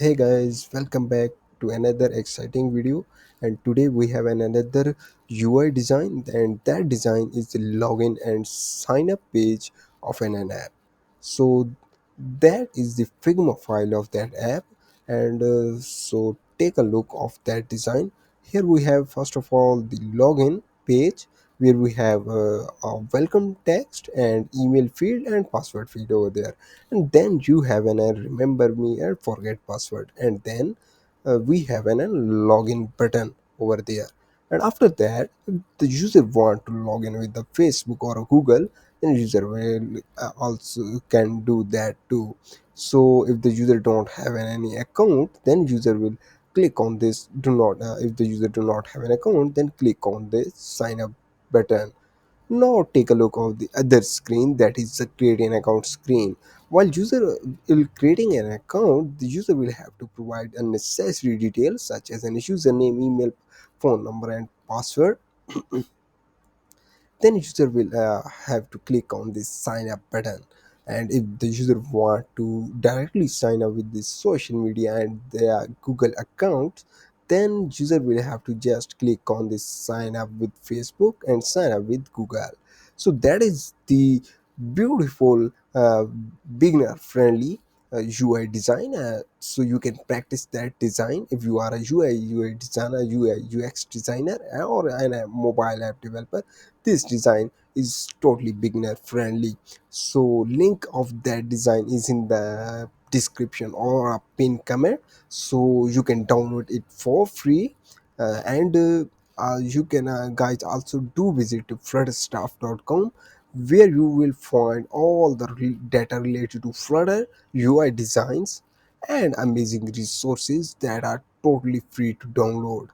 Hey guys, welcome back to another exciting video. And today we have another UI design, and that design is the login and sign up page of an app. So that is the Figma file of that app, and so take a look of that design. Here we have first of all the login page where we have a welcome text and email field and password field over there, and then you have an remember me and forget password, and then we have an login button over there. And after that, if the user want to log in with the Facebook or Google, then user will also can do that too. So if the user don't have any account, then user will click on this do not if the user do not have an account, then click on this sign up button. Now take a look of the other screen, that is the create an account screen. While user will creating an account, the user will have to provide unnecessary details such as an username, email, phone number, and password. Then user will have to click on this sign up button. And if the user want to directly sign up with this social media and their Google account, then user will have to just click on this sign up with Facebook and sign up with Google. So that is the beautiful beginner friendly UI design. So you can practice that design if you are a UI designer, UI UX designer, or a mobile app developer. This design is totally beginner friendly. So link of that design is in the description or a pin comment, so you can download it for free. And you can guys also do visit flutterstaff.com, where you will find all the data related to Flutter UI designs and amazing resources that are totally free to download.